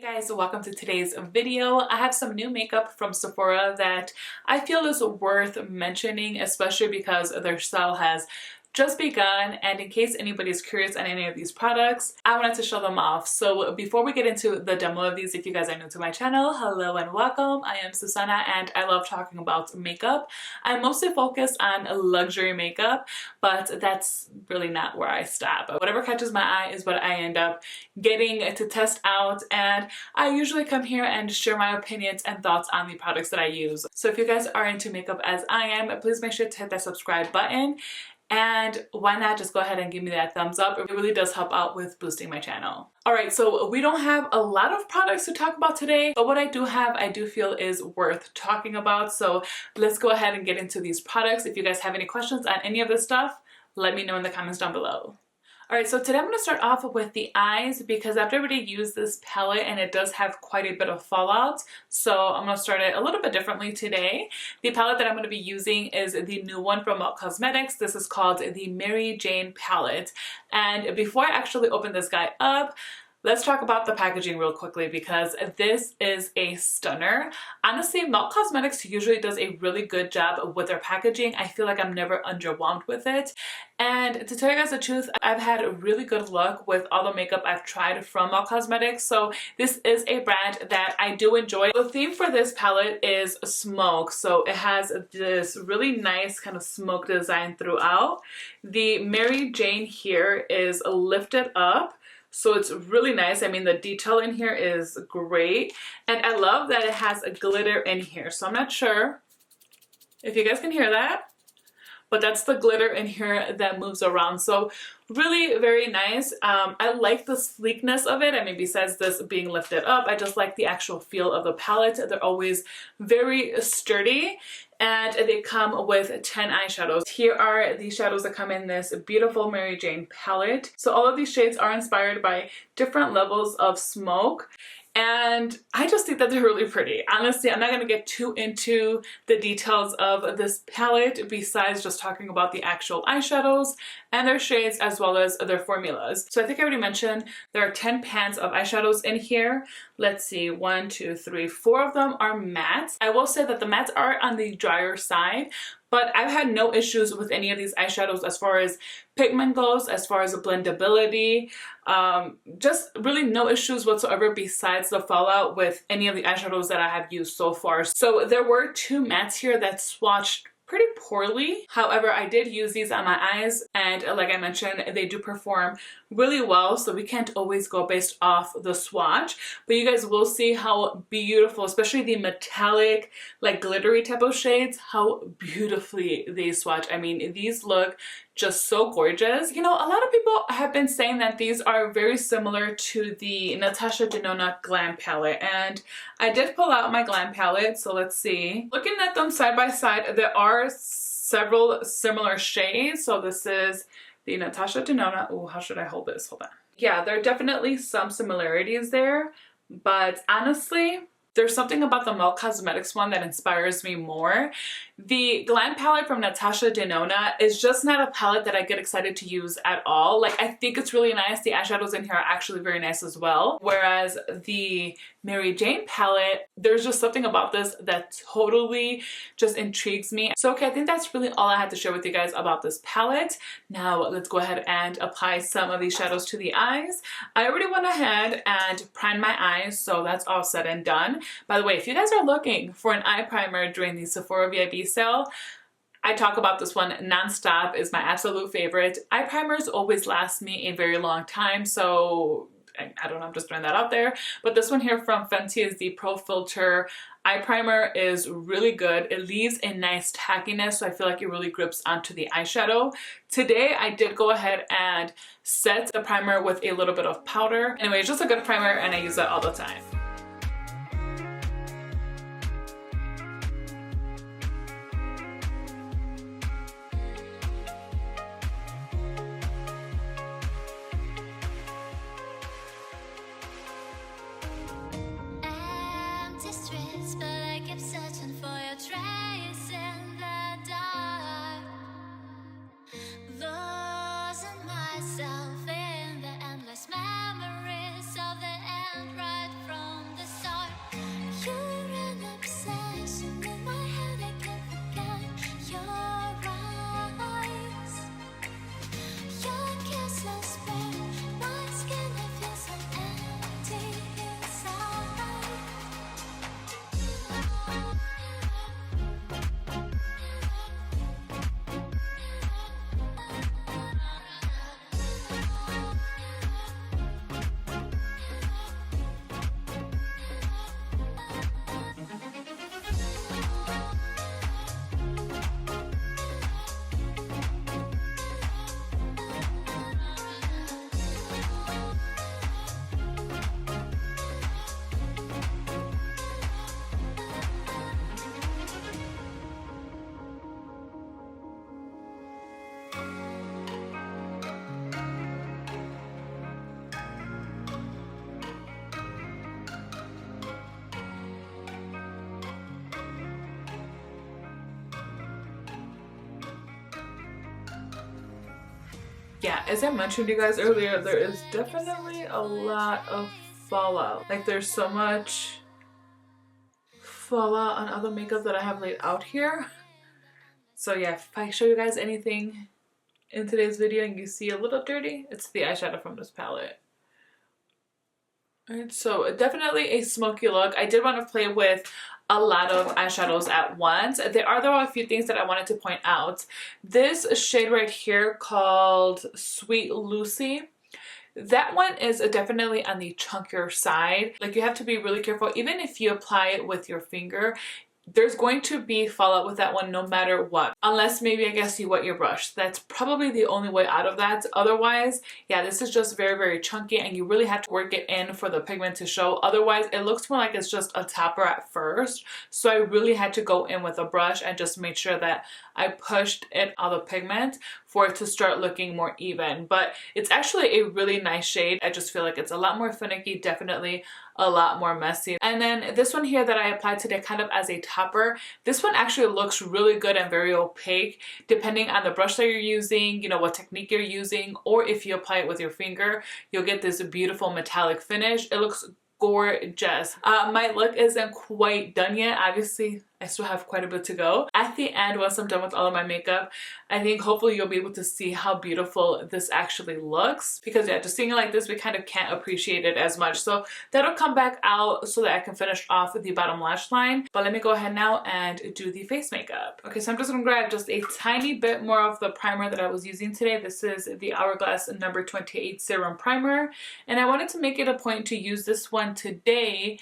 Guys, welcome to today's video. I have some new makeup from Sephora that I feel is worth mentioning, especially because their sale has just begun, and in case anybody's curious on any of these products, I wanted to show them off. So before we get into the demo of these, if you guys are new to my channel, hello and welcome. I am Susana and I love talking about makeup. I mostly focus on luxury makeup, but that's really not where I stop. Whatever catches my eye is what I end up getting to test out, and I usually come here and share my opinions and thoughts on the products that I use. So if you guys are into makeup as I am, please make sure to hit that subscribe button. And why not just go ahead and give me that thumbs up? It really does help out with boosting my channel. Alright, so we don't have a lot of products to talk about today, but what I do have, I do feel is worth talking about. So let's go ahead and get into these products. If you guys have any questions on any of this stuff, let me know in the comments down below. Alright, so today I'm going to start off with the eyes because I've already used this palette and it does have quite a bit of fallout. So I'm going to start it a little bit differently today. The palette that I'm going to be using is the new one from Mel Cosmetics. This is called the Mary Jane palette. And before I actually open this guy up, let's talk about the packaging real quickly because this is a stunner. Honestly, Mel Cosmetics usually does a really good job with their packaging. I feel like I'm never underwhelmed with it. And to tell you guys the truth, I've had a really good luck with all the makeup I've tried from Mel Cosmetics. So this is a brand that I do enjoy. The theme for this palette is smoke. So it has this really nice kind of smoke design throughout. The Mary Jane here is lifted up. So it's really nice. I mean, the detail in here is great. And I love that it has a glitter in here. So I'm not sure if you guys can hear that, but that's the glitter in here that moves around. So really very nice. I like the sleekness of it. I mean, besides this being lifted up, I just like the actual feel of the palette. They're always very sturdy. And they come with 10 eyeshadows. Here are the shadows that come in this beautiful Mary Jane palette. So all of these shades are inspired by different levels of smoke. And I just think that they're really pretty. Honestly, I'm not going to get too into the details of this palette besides just talking about the actual eyeshadows and their shades as well as their formulas. So I think I already mentioned there are 10 pans of eyeshadows in here. Let's see, 1, 2, 3, 4 of them are mattes. I will say that the mattes are on the drier side, but I've had no issues with any of these eyeshadows as far as pigment goes, as far as the blendability. Just really no issues whatsoever besides the fallout with any of the eyeshadows that I have used so far. So there were 2 mattes here that swatched pretty poorly. However, I did use these on my eyes and like I mentioned, they do perform really well. So we can't always go based off the swatch, but you guys will see how beautiful, especially the metallic, like glittery type of shades, how beautifully they swatch. I mean, these look just so gorgeous. You know, a lot of people have been saying that these are very similar to the Natasha Denona Glam palette, and I did pull out my Glam palette, so let's see. Looking at them side by side, there are several similar shades. So this is the Natasha Denona. Oh, how should I hold this? Hold on. Yeah, there are definitely some similarities there, but honestly, there's something about the Mel Cosmetics one that inspires me more. The Glam palette from Natasha Denona is just not a palette that I get excited to use at all. Like, I think it's really nice. The eyeshadows in here are actually very nice as well. Whereas the Mary Jane palette, there's just something about this that totally just intrigues me. So okay, I think that's really all I had to share with you guys about this palette. Now let's go ahead and apply some of these shadows to the eyes. I already went ahead and primed my eyes, so that's all said and done. By the way, if you guys are looking for an eye primer during the Sephora VIP sale, I talk about this one nonstop. It's my absolute favorite. Eye primers always last me a very long time, so I don't know, I'm just throwing that out there. But this one here from Fenty is the Pro Filter eye primer. Is really good. It leaves a nice tackiness, so I feel like it really grips onto the eyeshadow. Today I did go ahead and set the primer with a little bit of powder. Anyway, it's just a good primer and I use it all the time. But I kept searching for your trace in the dark, losing myself in the endless memories of the end right from Yeah, as I mentioned you guys earlier, there is definitely a lot of fallout. Like there's so much fallout on other makeup that I have laid out here. So yeah, if I show you guys anything in today's video and you see a little dirty, it's the eyeshadow from this palette. Alright, so definitely a smoky look. I did want to play with a lot of eyeshadows at once. There are though a few things that I wanted to point out. This shade right here called Sweet Lucy, that one is definitely on the chunkier side. Like you have to be really careful. Even if you apply it with your finger, there's going to be fallout with that one no matter what. Unless maybe I guess you wet your brush. That's probably the only way out of that. Otherwise, yeah, this is just very, very chunky and you really have to work it in for the pigment to show. Otherwise, it looks more like it's just a topper at first. So I really had to go in with a brush and just make sure that I pushed it out of pigment for it to start looking more even. But it's actually a really nice shade. I just feel like it's a lot more finicky, definitely a lot more messy. And then this one here that I applied today kind of as a topper, this one actually looks really good and very opaque depending on the brush that you're using, you know, what technique you're using, or if you apply it with your finger, you'll get this beautiful metallic finish. It looks gorgeous. My look isn't quite done yet. Obviously, I still have quite a bit to go. At the end, once I'm done with all of my makeup, I think hopefully you'll be able to see how beautiful this actually looks. Because yeah, just seeing it like this, we kind of can't appreciate it as much. So that'll come back out so that I can finish off with the bottom lash line. But let me go ahead now and do the face makeup. Okay, so I'm just gonna grab just a tiny bit more of the primer that I was using today. This is the Hourglass number 28 Serum Primer. And I wanted to make it a point to use this one today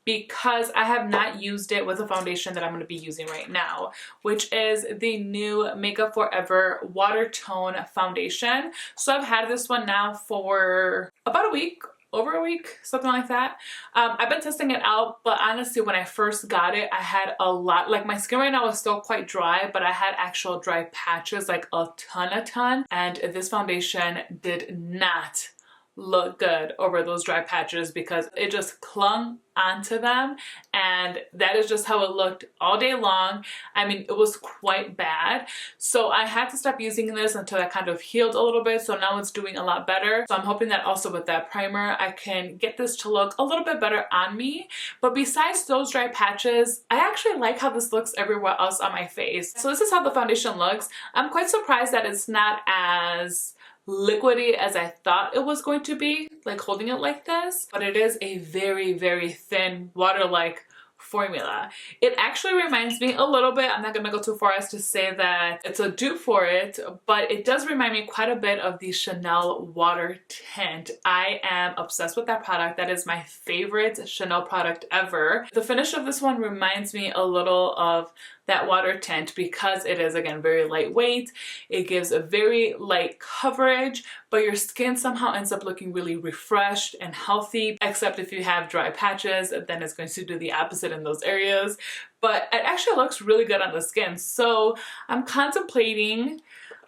because I have not used it with a foundation that I'm going to be using right now, which is the new Makeup Forever Watertone foundation. So I've had this one now for about a week, over a week, something like that. I've been testing it out, but honestly, when I first got it, I had a lot, like my skin right now is still quite dry, but I had actual dry patches, like a ton, and this foundation did not look good over those dry patches because it just clung onto them, and that is just how it looked all day long. I mean, it was quite bad. So I had to stop using this until I kind of healed a little bit. So now it's doing a lot better. So I'm hoping that also with that primer, I can get this to look a little bit better on me. But besides those dry patches, I actually like how this looks everywhere else on my face. So this is how the foundation looks. I'm quite surprised that it's not as liquidy as I thought it was going to be, like holding it like this, but it is a very, very thin water-like formula. It actually reminds me a little bit, I'm not gonna go too far as to say that it's a dupe for it, but it does remind me quite a bit of the Chanel Water Tint. I am obsessed with that product. That is my favorite Chanel product ever. The finish of this one reminds me a little of that water tint because it is, again, very lightweight. It gives a very light coverage, but your skin somehow ends up looking really refreshed and healthy, except if you have dry patches, then it's going to do the opposite in those areas. But it actually looks really good on the skin. So I'm contemplating,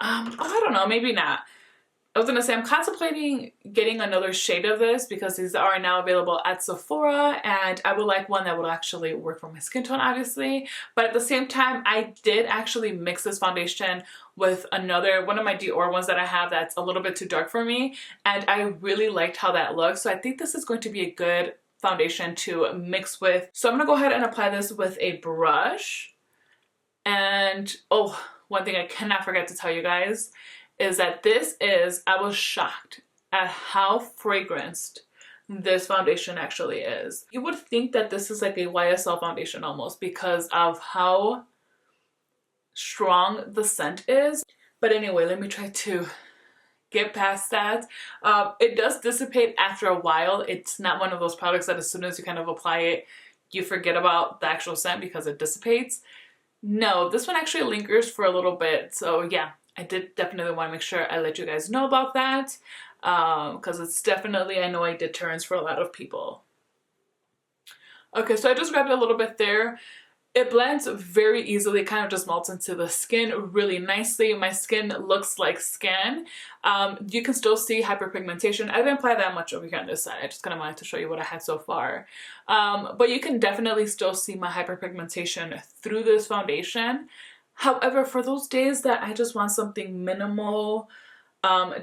I don't know, maybe not. I was gonna say I'm contemplating getting another shade of this because these are now available at Sephora, and I would like one that would actually work for my skin tone, obviously. But at the same time, I did actually mix this foundation with one of my Dior ones that I have that's a little bit too dark for me, and I really liked how that looks. So I think this is going to be a good foundation to mix with. So I'm gonna go ahead and apply this with a brush. And oh, one thing I cannot forget to tell you guys is that I was shocked at how fragranced this foundation actually is. You would think that this is like a YSL foundation almost because of how strong the scent is. But anyway, let me try to get past that. It does dissipate after a while. It's not one of those products that as soon as you kind of apply it, you forget about the actual scent because it dissipates. No, this one actually lingers for a little bit. So yeah, I did definitely want to make sure I let you guys know about that because it's definitely, I know, a deterrence for a lot of people. Okay, so I just grabbed a little bit there. It blends very easily, kind of just melts into the skin really nicely. My skin looks like skin. You can still see hyperpigmentation. I didn't apply that much over here on this side. I just kind of wanted to show you what I had so far. But you can definitely still see my hyperpigmentation through this foundation. However, for those days that I just want something minimal,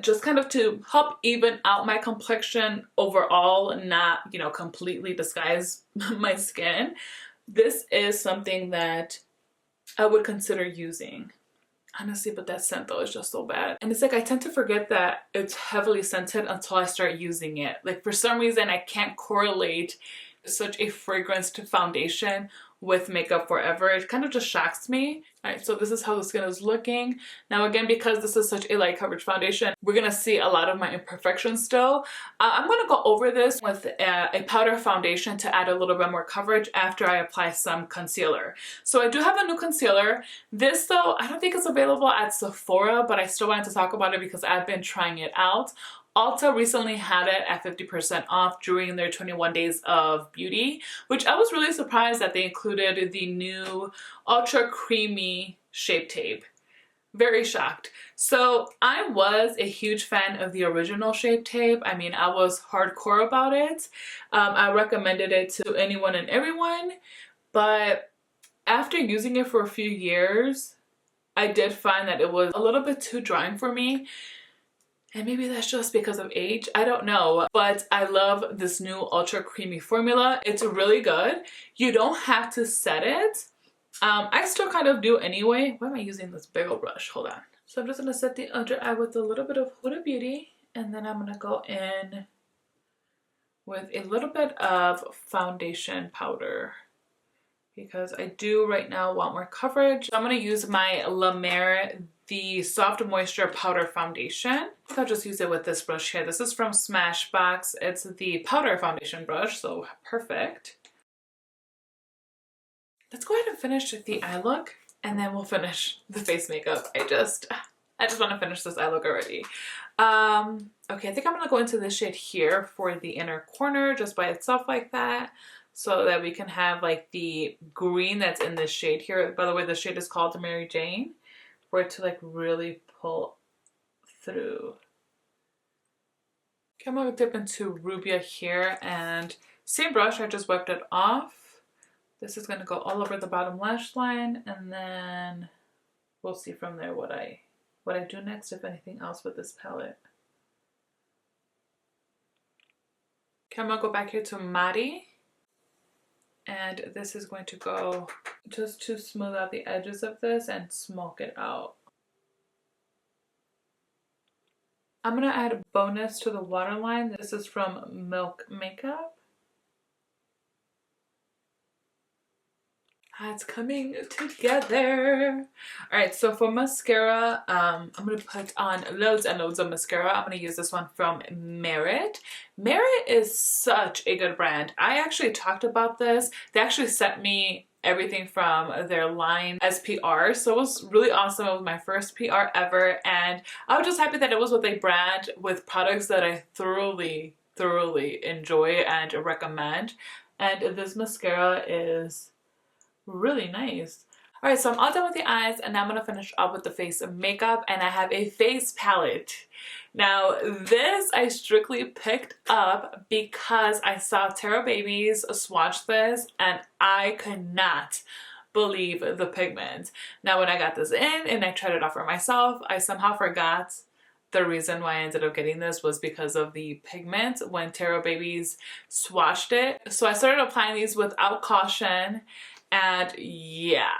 just kind of to help even out my complexion overall, not, you know, completely disguise my skin. This is something that I would consider using. Honestly, but that scent though is just so bad. And it's like I tend to forget that it's heavily scented until I start using it. Like for some reason I can't correlate such a fragranced foundation with makeup forever. It kind of just shocks me. All right, so this is how the skin is looking. Now again, because this is such a light coverage foundation, we're gonna see a lot of my imperfections still. I'm gonna go over this with a powder foundation to add a little bit more coverage after I apply some concealer. So I do have a new concealer. This though, I don't think it's available at Sephora, but I still wanted to talk about it because I've been trying it out. Ulta recently had it at 50% off during their 21 days of beauty, which I was really surprised that they included the new ultra creamy Shape Tape. Very shocked. So I was a huge fan of the original Shape Tape. I mean, I was hardcore about it. I recommended it to anyone and everyone, but after using it for a few years, I did find that it was a little bit too drying for me. And maybe that's just because of age, I don't know. But I love this new ultra creamy formula. It's really good. You don't have to set it. I still kind of do anyway. Why am I using this big old brush? Hold on. So I'm just going to set the under eye with a little bit of Huda Beauty. And then I'm going to go in with a little bit of foundation powder, because I do right now want more coverage. I'm going to use my La Mer, the Soft Moisture Powder Foundation. I'll just use it with this brush here. This is from Smashbox. It's the powder foundation brush, so perfect. Let's go ahead and finish the eye look, and then we'll finish the face makeup. I just want to finish this eye look already. Okay, I think I'm going to go into this shade here for the inner corner, just by itself like that, so that we can have like the green that's in this shade here. By the way, the shade is called Mary Jane, for it to like really pull through. Okay, I'm gonna dip into Rubia here, and same brush, I just wiped it off. This is gonna go all over the bottom lash line, and then we'll see from there what I do next, if anything else with this palette. Okay, I'm gonna go back here to Mari. And this is going to go just to smooth out the edges of this and smoke it out. I'm going to add Bonus to the waterline. This is from Milk Makeup. It's coming together. Alright, so for mascara, I'm going to put on loads and loads of mascara. I'm going to use this one from Merit. Merit is such a good brand. I actually talked about this. They actually sent me everything from their line as PR, so it was really awesome. It was my first PR ever, and I was just happy that it was with a brand with products that I thoroughly enjoy and recommend. And this mascara is really nice. Alright, so I'm all done with the eyes, and now I'm going to finish up with the face makeup, and I have a face palette. Now this I strictly picked up because I saw Tara Babies swatch this, and I could not believe the pigment. Now when I got this in and I tried it out for myself, I somehow forgot the reason why I ended up getting this was because of the pigment when Tara Babies swatched it. So I started applying these without caution. And yeah,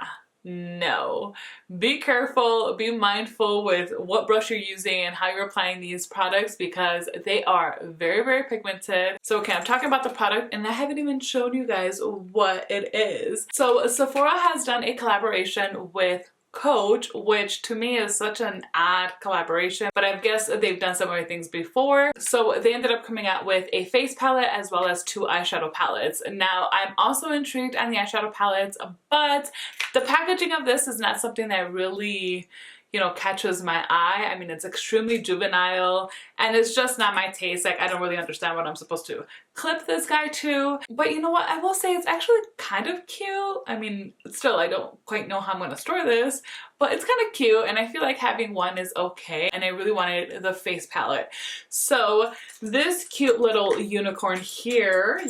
no. Be careful, be mindful with what brush you're using and how you're applying these products, because they are very pigmented. So okay, I'm talking about the product and I haven't even shown you guys what it is. So Sephora has done a collaboration with Coach, which to me is such an odd collaboration, but I guess they've done similar things before. So they ended up coming out with a face palette as well as 2 eyeshadow palettes. Now I'm also intrigued on the eyeshadow palettes, but the packaging of this is not something that really, you know, catches my eye. I mean, it's extremely juvenile and it's just not my taste. Like, I don't really understand what I'm supposed to clip this guy too. But you know what? I will say it's actually kind of cute. I mean, still, I don't quite know how I'm going to store this, but it's kind of cute, and I feel like having one is okay, and I really wanted the face palette. So this cute little unicorn here,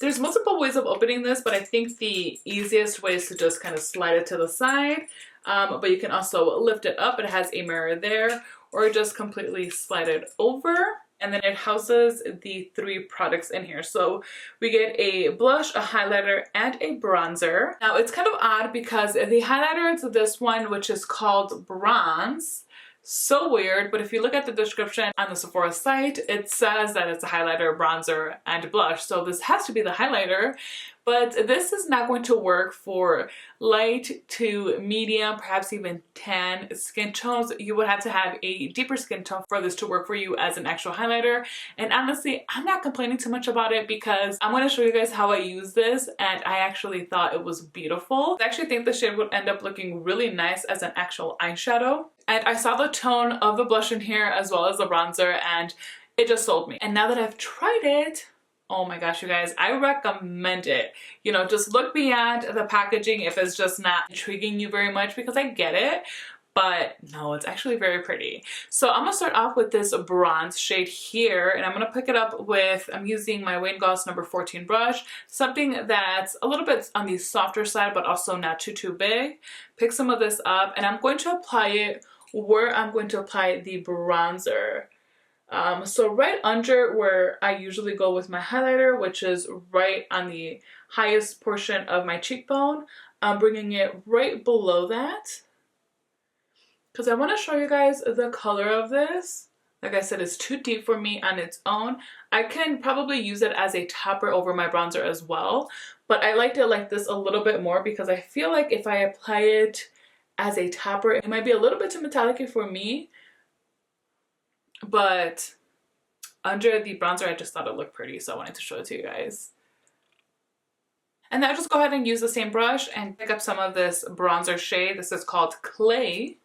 there's multiple ways of opening this, but I think the easiest way is to just kind of slide it to the side. But you can also lift it up. It has a mirror there, or just completely slide it over. And then it houses the 3 products in here. So we get a blush, a highlighter, and a bronzer. Now it's kind of odd because the highlighter is this one, which is called Bronze. So weird, but if you look at the description on the Sephora site, it says that it's a highlighter, bronzer, and blush. So this has to be the highlighter, but this is not going to work for light to medium, perhaps even tan skin tones. You would have to have a deeper skin tone for this to work for you as an actual highlighter. And honestly, I'm not complaining too much about it because I'm going to show you guys how I use this, and I actually thought it was beautiful. I actually think the shade would end up looking really nice as an actual eyeshadow. And I saw the tone of the blush in here as well as the bronzer, and it just sold me. And now that I've tried it, oh my gosh, you guys, I recommend it. You know, just look beyond the packaging if it's just not intriguing you very much, because I get it. But no, it's actually very pretty. So I'm gonna start off with this bronze shade here, and I'm gonna pick it up with, I'm using my Wayne Goss number 14 brush, something that's a little bit on the softer side, but also not too big. Pick some of this up, and I'm going to apply it where I'm going to apply the bronzer. So right under where I usually go with my highlighter, which is right on the highest portion of my cheekbone, I'm bringing it right below that, because I want to show you guys the color of this. Like I said, it's too deep for me on its own. I can probably use it as a topper over my bronzer as well, but I liked it like this a little bit more because I feel like if I apply it as a topper, it might be a little bit too metallic for me, but under the bronzer, I just thought it looked pretty, so I wanted to show it to you guys. And now just go ahead and use the same brush and pick up some of this bronzer shade. This is called Clay,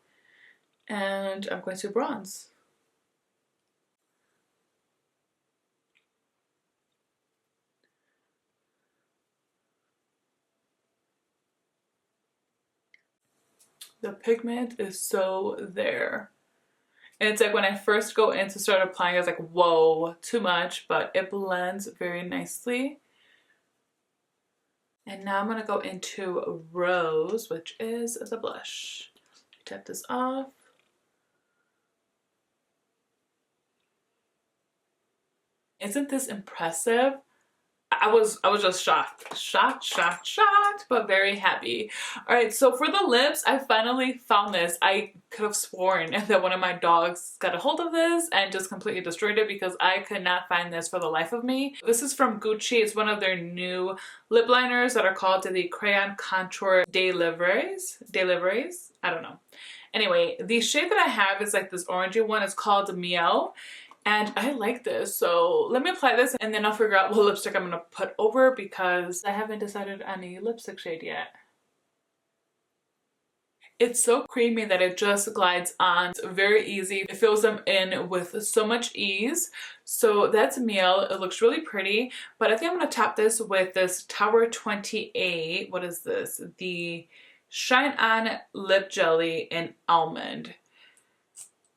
and I'm going to bronze. The pigment is so there. And it's like when I first go in to start applying, I was like, whoa, too much, but it blends very nicely. And now I'm gonna go into Rose, which is the blush. Tap this off. Isn't this impressive? I was just shocked, but very happy. All right, so for the lips, I finally found this. I could have sworn that one of my dogs got a hold of this and just completely destroyed it because I could not find this for the life of me. This is from Gucci. It's one of their new lip liners that are called the Crayon Contour Deliveries. I don't know. Anyway, the shade that I have is like this orangey one. It's called Miel. And I like this, so let me apply this and then I'll figure out what lipstick I'm going to put over because I haven't decided on a lipstick shade yet. It's so creamy that it just glides on. It's very easy. It fills them in with so much ease. So that's Miel. It looks really pretty, but I think I'm going to top this with this Tower 28. What is this? The Shine On Lip Jelly in Almond.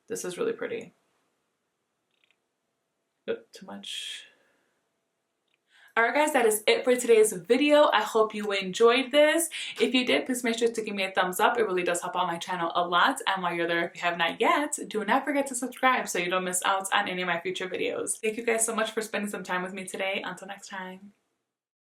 This is really pretty. Oh, too much. Alright guys, that is it for today's video. I hope you enjoyed this. If you did, please make sure to give me a thumbs up. It really does help out my channel a lot. And while you're there, if you have not yet, do not forget to subscribe so you don't miss out on any of my future videos. Thank you guys so much for spending some time with me today. Until next time.